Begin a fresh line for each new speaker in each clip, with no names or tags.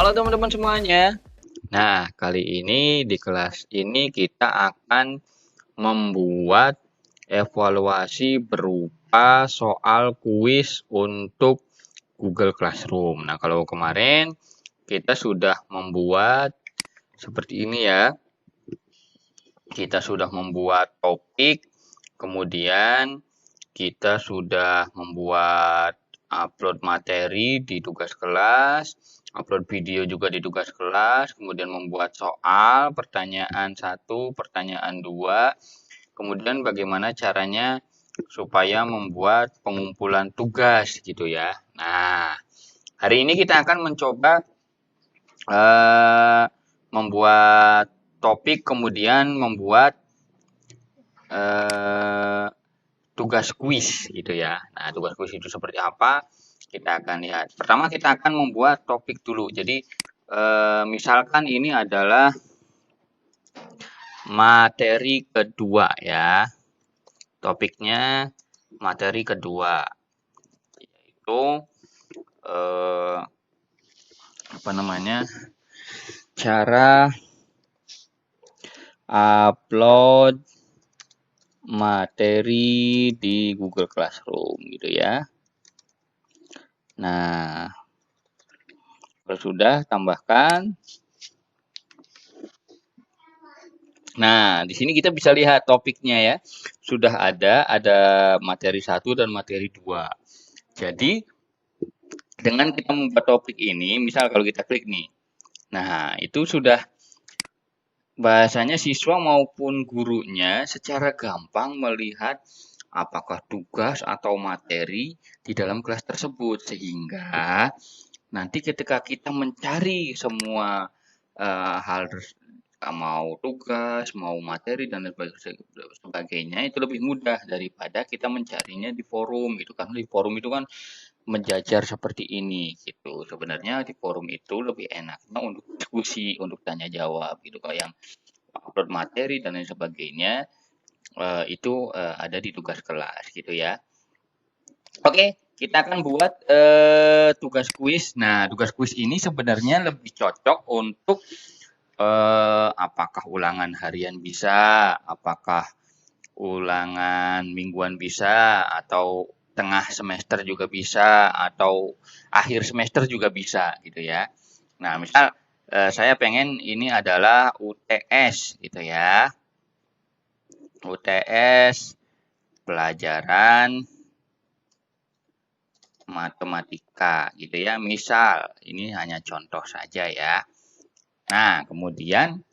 Halo teman-teman semuanya. Nah, kali ini di kelas ini kita akan membuat evaluasi berupa soal kuis untuk Google Classroom. Nah, kalau kemarin kita sudah membuat seperti ini ya. Kita sudah membuat topik, kemudian kita sudah membuat upload materi di tugas kelas, upload video juga di tugas kelas, kemudian membuat soal, pertanyaan 1, pertanyaan 2, kemudian bagaimana caranya supaya membuat pengumpulan tugas gitu ya. Nah, hari ini kita akan mencoba membuat topik, kemudian membuat tugas kuis gitu ya. Nah, tugas kuis itu seperti apa? Kita akan lihat. Pertama kita akan membuat topik dulu. Jadi misalkan ini adalah materi kedua ya. Topiknya materi kedua. Yaitu apa namanya? Cara upload materi di Google Classroom gitu ya. Nah, kalau sudah tambahkan. Nah, di sini kita bisa lihat topiknya ya. Sudah ada materi 1 dan materi 2. Jadi, dengan kita membuat topik ini, misal kalau kita klik nih. Nah, itu sudah bahasanya siswa maupun gurunya secara gampang melihat apakah tugas atau materi di dalam kelas tersebut. Sehingga nanti ketika kita mencari semua hal mau tugas, mau materi dan sebagainya itu lebih mudah daripada kita mencarinya di forum gitu. Karena di forum itu kan menjajar seperti ini gitu. Sebenarnya di forum itu lebih enaknya untuk diskusi, untuk tanya jawab gitu. Kalau yang upload materi dan lain sebagainya itu ada di tugas kelas gitu ya. Oke, kita akan buat tugas kuis. Nah, tugas kuis ini sebenarnya lebih cocok untuk apakah ulangan harian bisa, apakah ulangan mingguan bisa, atau tengah semester juga bisa, atau akhir semester juga bisa gitu ya. Nah, misal saya pengen ini adalah UTS gitu ya. UTS pelajaran matematika gitu ya. Misal, ini hanya contoh saja ya. Nah, kemudian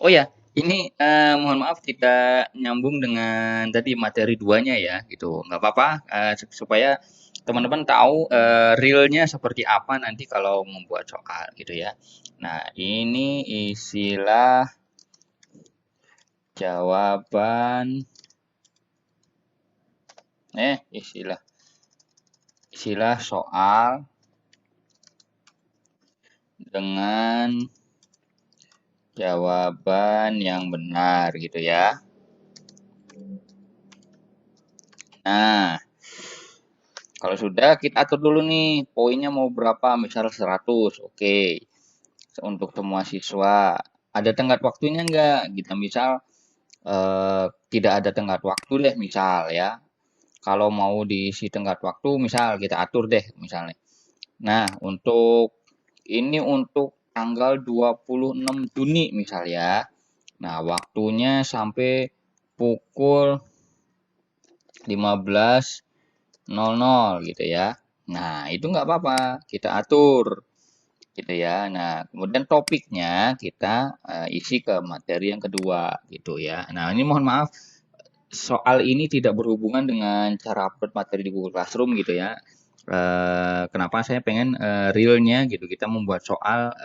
oh ya, ini mohon maaf tidak nyambung dengan tadi materi duanya ya, gitu. Nggak apa-apa, supaya teman-teman tahu realnya seperti apa nanti kalau membuat soal gitu ya. Nah, ini istilah jawaban, istilah soal dengan jawaban yang benar gitu ya. Nah, kalau sudah kita atur dulu nih poinnya mau berapa, misal 100, oke. Untuk semua siswa. Ada tenggat waktunya enggak? Kita misal tidak ada tenggat waktu deh misal ya. Kalau mau diisi tenggat waktu misal kita atur deh misalnya. Nah, untuk tanggal 26 Juni misal ya. Nah, waktunya sampai pukul 15.00 gitu ya. Nah, itu nggak apa-apa, kita atur gitu ya. Nah, kemudian topiknya kita isi ke materi yang kedua gitu ya. Nah, ini mohon maaf soal ini tidak berhubungan dengan cara upload materi di Google Classroom gitu ya. Kenapa saya pengen realnya gitu, kita membuat soal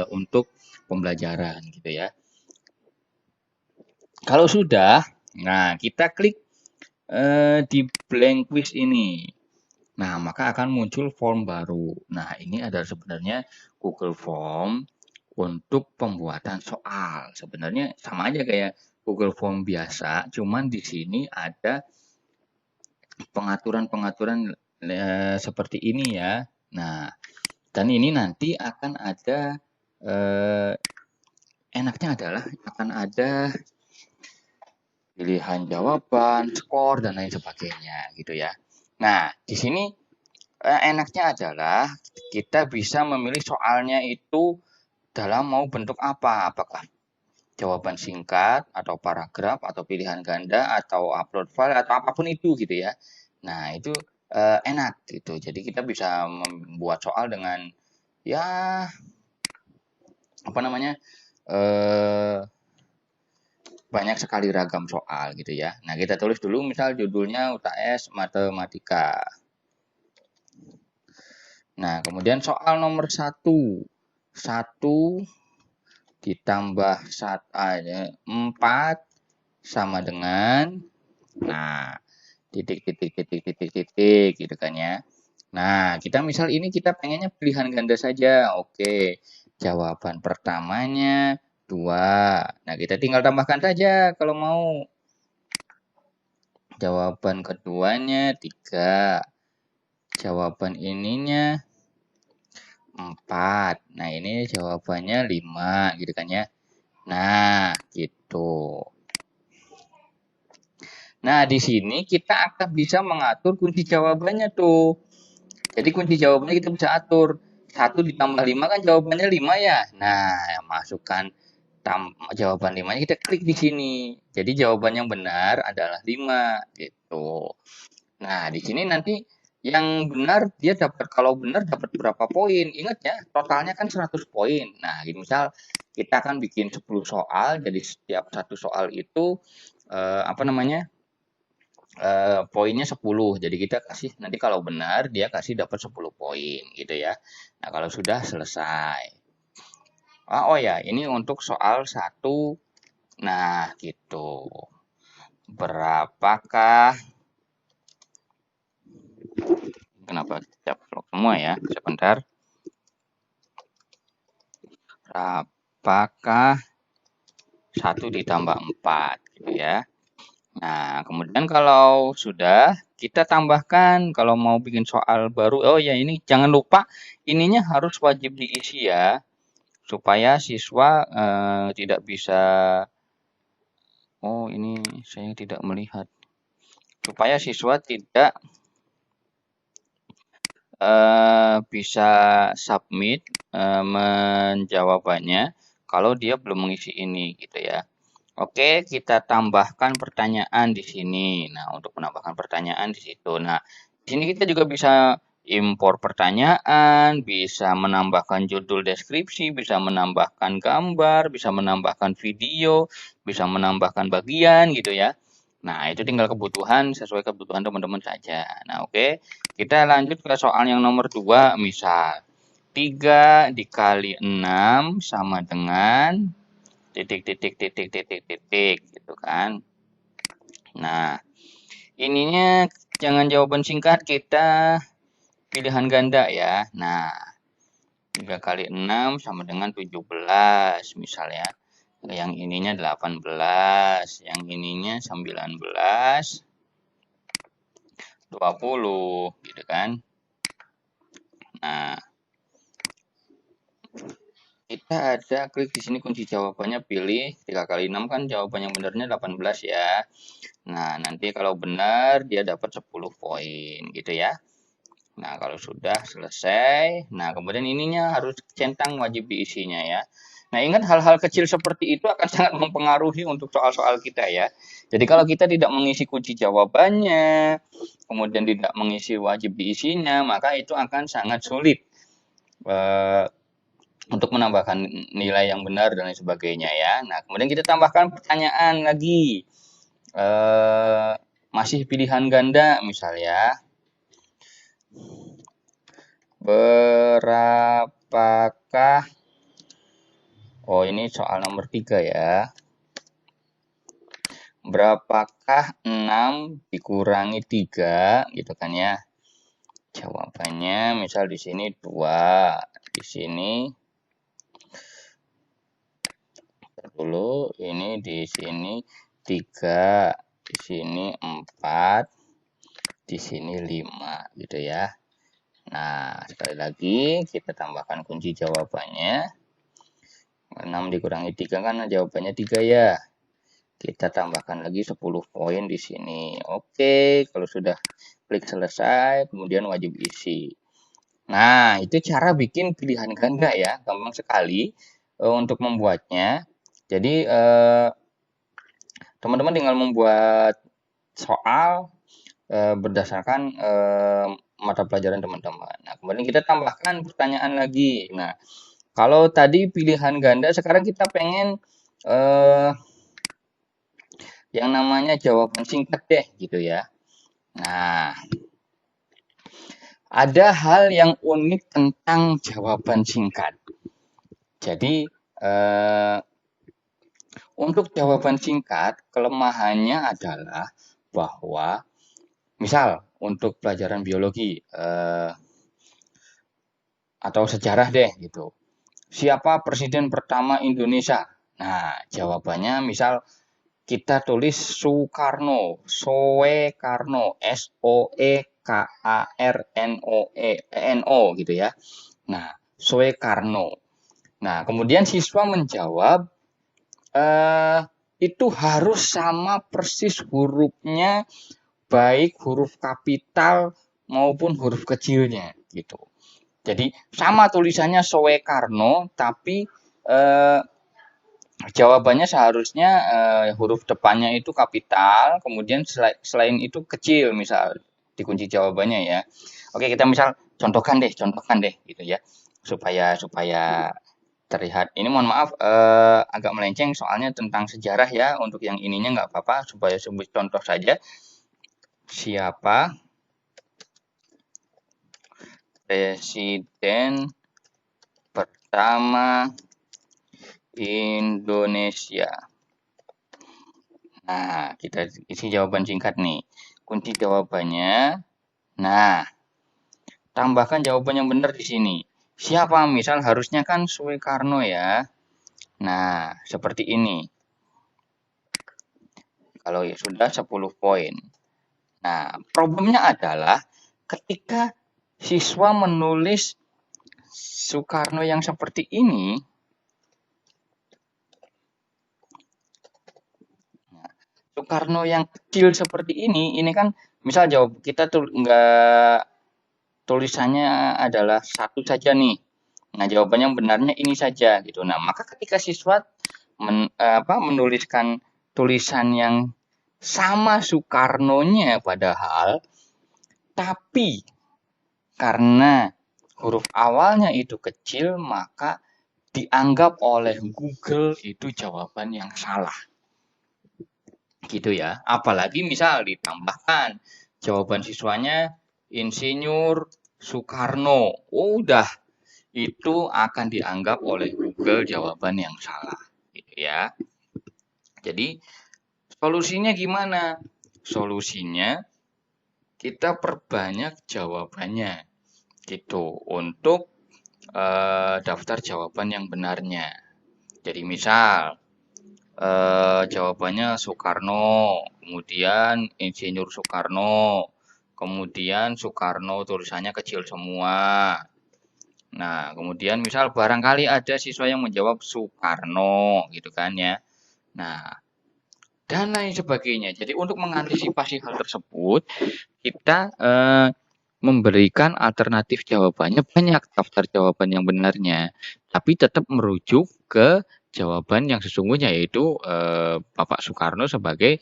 untuk pembelajaran gitu ya. Kalau sudah, nah kita klik di blank quiz ini. Nah, maka akan muncul form baru. Nah, ini adalah sebenarnya Google Form untuk pembuatan soal. Sebenarnya sama aja kayak Google Form biasa, cuman di sini ada pengaturan-pengaturan seperti ini ya. Nah, Dan ini nanti akan ada enaknya adalah akan ada pilihan jawaban, skor, dan lain sebagainya gitu ya. Nah, di sini enaknya adalah kita bisa memilih soalnya itu dalam mau bentuk apa, apakah jawaban singkat atau paragraf atau pilihan ganda atau upload file atau apapun itu gitu ya. Nah, itu enak gitu. Jadi kita bisa membuat soal dengan ya apa namanya? eh banyak sekali ragam soal gitu ya. Nah, kita tulis dulu misal judulnya UTS Matematika. Nah, kemudian soal nomor 1. 1 ditambah 4 sama dengan, nah, titik, titik, titik, titik, titik, gitu kan ya. Nah, kita misal ini kita pengennya pilihan ganda saja. Oke, jawaban pertamanya 2. Nah, kita tinggal tambahkan saja kalau mau. Jawaban keduanya 3. Jawaban ininya 4. Nah, ini jawabannya 5, gitu kan ya. Nah, gitu. Nah, di sini kita akan bisa mengatur kunci jawabannya tuh. Jadi kunci jawabannya kita bisa atur. 1 ditambah 5 kan jawabannya 5 ya. Nah, masukkan jawaban 5-nya kita klik di sini. Jadi jawaban yang benar adalah 5 gitu. Nah, di sini nanti yang benar dia dapat, kalau benar dapat berapa poin. Ingat ya, totalnya kan 100 poin. Nah, misal kita akan bikin 10 soal, jadi setiap satu soal itu apa namanya? Poinnya 10. Jadi kita kasih nanti kalau benar dia kasih dapat 10 poin gitu ya. Nah, kalau sudah selesai. Oh ya, ini untuk soal 1. Nah, gitu. Berapakah, kenapa caplok semua ya? Sebentar. Berapakah 1 ditambah 4 gitu ya. Nah, kemudian kalau sudah, kita tambahkan kalau mau bikin soal baru. Oh ya, ini jangan lupa ininya harus wajib diisi ya, supaya siswa tidak bisa. Oh, ini saya tidak melihat. Supaya siswa tidak bisa submit menjawabannya kalau dia belum mengisi ini gitu ya. Oke, kita tambahkan pertanyaan di sini. Nah, untuk menambahkan pertanyaan di situ. Nah, di sini kita juga bisa impor pertanyaan, bisa menambahkan judul deskripsi, bisa menambahkan gambar, bisa menambahkan video, bisa menambahkan bagian gitu ya. Nah, itu tinggal kebutuhan, sesuai kebutuhan teman-teman saja. Nah, oke. Kita lanjut ke soal yang nomor 2, misal. 3 dikali 6 sama dengan titik, titik, titik, titik, titik, gitu kan. Nah, ininya jangan jawaban singkat, kita pilihan ganda ya. Nah, 3 kali 6 sama dengan 17 misalnya. Yang ininya 18, yang ininya 19, 20 gitu kan. Nah, kita ada klik di sini kunci jawabannya, pilih 3 kali 6 kan jawaban yang benarnya 18 ya. Nah, nanti kalau benar dia dapat 10 poin gitu ya. Nah, kalau sudah selesai, nah kemudian ininya harus centang wajib diisinya ya. Nah, ingat hal-hal kecil seperti itu akan sangat mempengaruhi untuk soal-soal kita ya. Jadi kalau kita tidak mengisi kunci jawabannya, kemudian tidak mengisi wajib diisinya, maka itu akan sangat sulit untuk menambahkan nilai yang benar dan lain sebagainya ya. Nah, kemudian kita tambahkan pertanyaan lagi. Masih pilihan ganda misalnya. Berapakah, oh ini soal nomor 3 ya. Berapakah 6 dikurangi 3 gitu kan ya. Jawabannya misal di sini 2, di sini dulu, ini di sini 3, di sini 4, di sini 5 gitu ya. Nah, sekali lagi kita tambahkan kunci jawabannya. 6 dikurangi 3 kan jawabannya 3 ya. Kita tambahkan lagi 10 poin di sini. Oke, kalau sudah klik selesai, kemudian wajib isi. Nah, itu cara bikin pilihan ganda ya, gampang sekali untuk membuatnya. Jadi, teman-teman tinggal membuat soal berdasarkan mata pelajaran teman-teman. Nah, kemudian kita tambahkan pertanyaan lagi. Nah, kalau tadi pilihan ganda, sekarang kita pengen eh, yang namanya jawaban singkat deh, gitu ya. Nah, ada hal yang unik tentang jawaban singkat. Jadi, untuk jawaban singkat, kelemahannya adalah bahwa, misal untuk pelajaran biologi atau sejarah deh gitu. Siapa presiden pertama Indonesia? Nah, jawabannya misal kita tulis Soekarno, Soekarno, Soekarno gitu ya. Nah, Soekarno. Nah, kemudian siswa menjawab itu harus sama persis hurufnya, baik huruf kapital maupun huruf kecilnya gitu. Jadi sama tulisannya Soekarno, tapi jawabannya seharusnya huruf depannya itu kapital, kemudian selain itu kecil, misal di kunci jawabannya ya. Oke, kita misal contohkan deh gitu ya, supaya supaya terlihat. Ini mohon maaf agak melenceng soalnya tentang sejarah ya. Untuk yang ininya nggak apa-apa, supaya sebut contoh saja. Siapa presiden pertama Indonesia? Nah, kita isi jawaban singkat nih. Kunci jawabannya. Nah, tambahkan jawaban yang benar di sini. Siapa? Misal harusnya kan Soekarno ya. Nah, seperti ini. Kalau ya sudah 10 poin. Nah, problemnya adalah ketika siswa menulis Soekarno yang seperti ini, Soekarno yang kecil seperti ini kan misal jawab kita tuh nggak tulisannya adalah satu saja nih. Nah, jawabannya benarnya ini saja gitu. Nah, maka ketika siswa menuliskan tulisan yang sama Soekarno-nya padahal, tapi karena huruf awalnya itu kecil, maka dianggap oleh Google itu jawaban yang salah. Gitu ya. Apalagi misal ditambahkan jawaban siswanya Insinyur Soekarno. Oh, udah itu akan dianggap oleh Google jawaban yang salah. Gitu ya. Jadi solusinya gimana? Solusinya kita perbanyak jawabannya gitu untuk daftar jawaban yang benarnya. Jadi misal jawabannya Soekarno, kemudian Insinyur Soekarno, kemudian Soekarno tulisannya kecil semua. Nah, kemudian misal barangkali ada siswa yang menjawab Soekarno gitu kan ya. Nah, dan lain sebagainya. Jadi untuk mengantisipasi hal tersebut, kita memberikan alternatif jawabannya banyak, daftar jawaban yang benarnya, tapi tetap merujuk ke jawaban yang sesungguhnya, yaitu Bapak Soekarno sebagai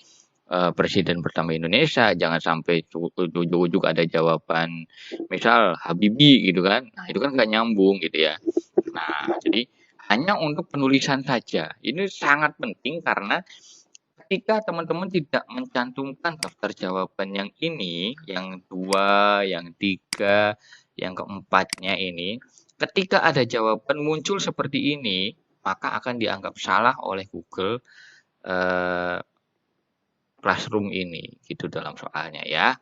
presiden pertama Indonesia. Jangan sampai ujuk-ujuk ada jawaban misal Habibie gitu kan. Nah, itu kan nggak nyambung gitu ya. Nah, jadi hanya untuk penulisan saja. Ini sangat penting karena ketika teman-teman tidak mencantumkan daftar jawaban yang ini, yang 2, yang 3, yang keempatnya ini, ketika ada jawaban muncul seperti ini, maka akan dianggap salah oleh Google Classroom ini, gitu dalam soalnya ya.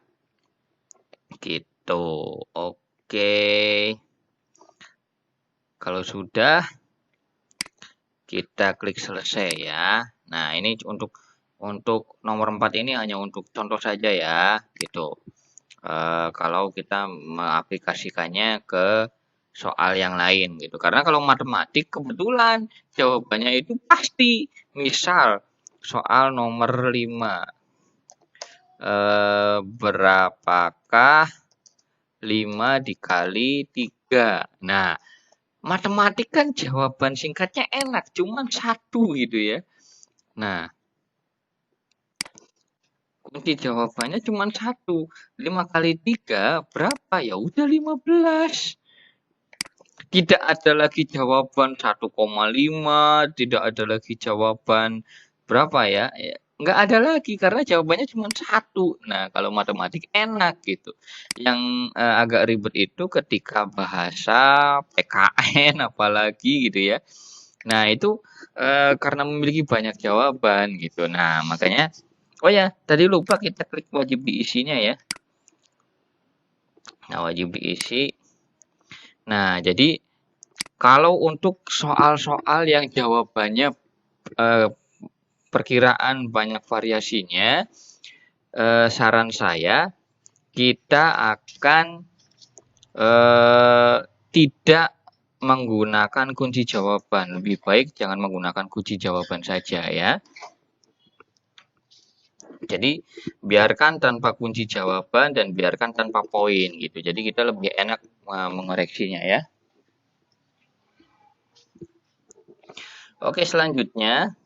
Gitu. Oke. Kalau sudah, kita klik selesai ya. Nah, ini untuk nomor 4 ini hanya untuk contoh saja ya, gitu. kalau kita mengaplikasikannya ke soal yang lain gitu. Karena kalau matematik kebetulan jawabannya itu pasti. Misal soal nomor 5. Berapakah 5 dikali 3? Nah, matematik kan jawaban singkatnya enak, cuman 1 gitu ya. Nah, kunci jawabannya cuma 1. 5 kali 3 berapa? Ya udah 15. Tidak ada lagi jawaban 1,5, tidak ada lagi jawaban berapa ya? Nggak ada lagi karena jawabannya cuma 1. Nah, kalau matematik enak gitu. Yang agak ribet itu ketika bahasa, PKN apalagi gitu ya. Nah, itu karena memiliki banyak jawaban gitu. Nah, makanya oh ya, tadi lupa kita klik wajib diisinya ya. Nah, wajib diisi. Nah, jadi kalau untuk soal-soal yang jawabannya perkiraan banyak variasinya, saran saya kita akan tidak menggunakan kunci jawaban. Lebih baik jangan menggunakan kunci jawaban saja ya. Jadi biarkan tanpa kunci jawaban dan biarkan tanpa poin gitu. Jadi kita lebih enak mengoreksinya ya. Oke, selanjutnya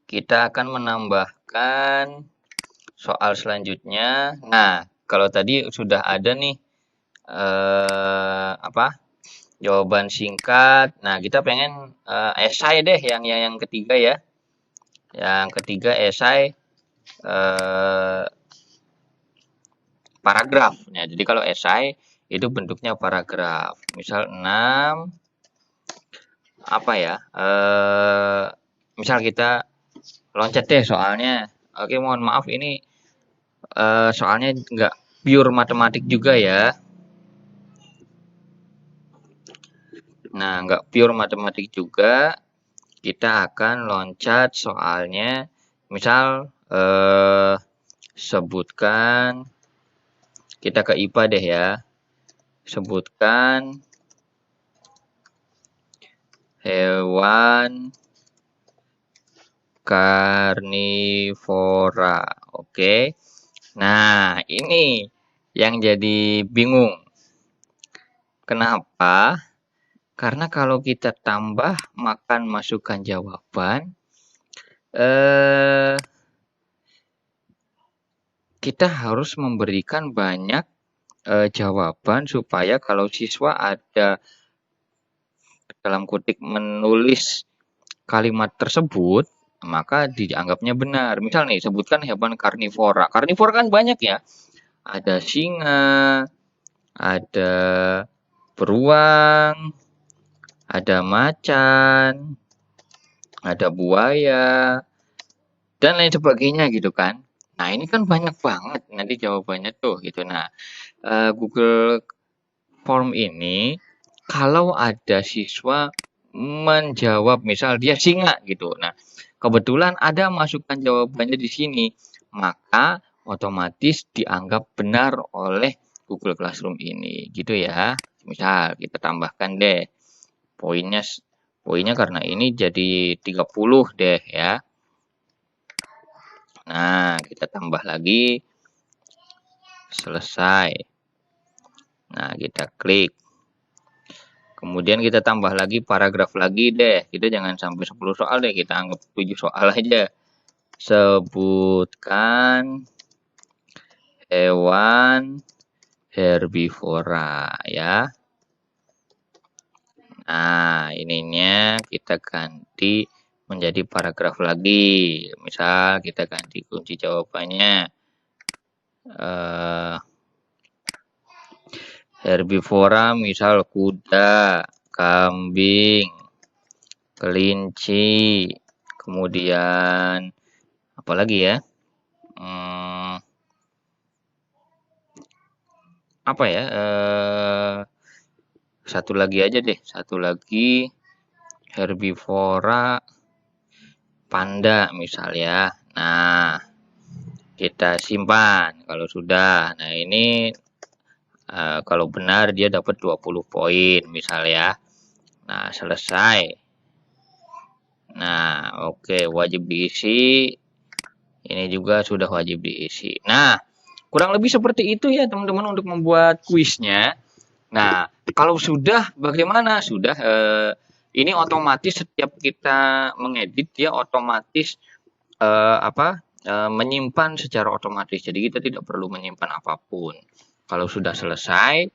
kita akan menambahkan soal selanjutnya. Nah, kalau tadi sudah ada nih jawaban singkat. Nah, kita pengen esai deh yang ketiga ya. Yang ketiga esai paragraf. Nah, jadi kalau esai itu bentuknya paragraf. Misal 6 apa ya? Misal kita loncat deh soalnya. Oke, mohon maaf ini soalnya nggak pure matematik juga ya. Nah, nggak pure matematik juga. Kita akan loncat soalnya. Misal sebutkan, kita ke IPA deh ya. Sebutkan hewan karnivora. Oke. Nah, ini yang jadi bingung. Kenapa? Karena kalau kita tambah makan masukkan jawaban, kita harus memberikan banyak jawaban supaya kalau siswa ada dalam kutip menulis kalimat tersebut, maka dianggapnya benar. Misal nih, sebutkan hewan karnivora. Karnivora kan banyak ya. Ada singa, ada beruang, ada macan, ada buaya, dan lain sebagainya gitu kan. Nah, ini kan banyak banget nanti jawabannya tuh gitu. Nah, Google Form ini kalau ada siswa menjawab misal dia singa gitu. Nah, kebetulan ada masukan jawabannya di sini, maka otomatis dianggap benar oleh Google Classroom ini gitu ya. Misal kita tambahkan deh poinnya karena ini jadi 30 deh ya. Nah, kita tambah lagi selesai. Nah, kita klik. Kemudian kita tambah lagi paragraf lagi deh. Kita jangan sampai 10 soal deh, kita anggap 7 soal aja. Sebutkan hewan herbivora ya. Nah, ininya kita ganti menjadi paragraf lagi. Misal kita ganti kunci jawabannya. Herbivora misal kuda, kambing, kelinci, kemudian apa lagi ya? Apa ya? Satu lagi aja deh, satu lagi herbivora, panda misal ya. Nah, kita simpan kalau sudah. Nah, ini kalau benar dia dapat 20 poin misalnya. Nah, selesai. Nah, oke, wajib diisi. Ini juga sudah wajib diisi. Nah, kurang lebih seperti itu ya teman-teman untuk membuat kuisnya. Nah, kalau sudah bagaimana? Sudah ini otomatis setiap kita mengedit dia otomatis menyimpan secara otomatis. Jadi kita tidak perlu menyimpan apapun. Kalau sudah selesai,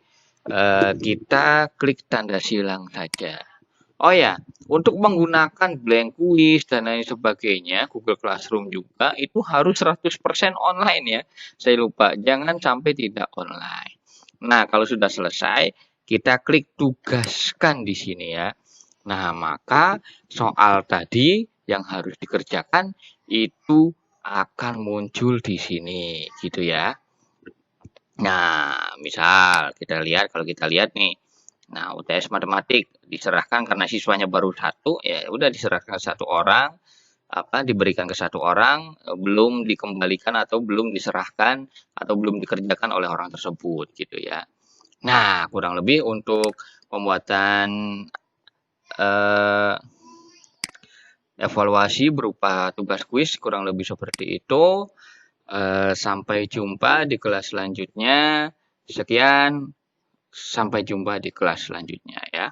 kita klik tanda silang saja. Oh ya, untuk menggunakan blank quiz dan lain sebagainya, Google Classroom juga itu harus 100% online ya. Saya lupa, jangan sampai tidak online. Nah, kalau sudah selesai, kita klik tugaskan di sini ya. Nah, maka soal tadi yang harus dikerjakan itu akan muncul di sini, gitu ya. Nah, misal kalau kita lihat nih, nah UTS matematik diserahkan karena siswanya baru satu, ya udah diserahkan ke satu orang, diberikan ke satu orang, belum dikembalikan atau belum diserahkan atau belum dikerjakan oleh orang tersebut, gitu ya. Nah, kurang lebih untuk pembuatan eh, evaluasi berupa tugas kuis kurang lebih seperti itu. Sampai jumpa di kelas selanjutnya. Sekian, sampai jumpa di kelas selanjutnya ya.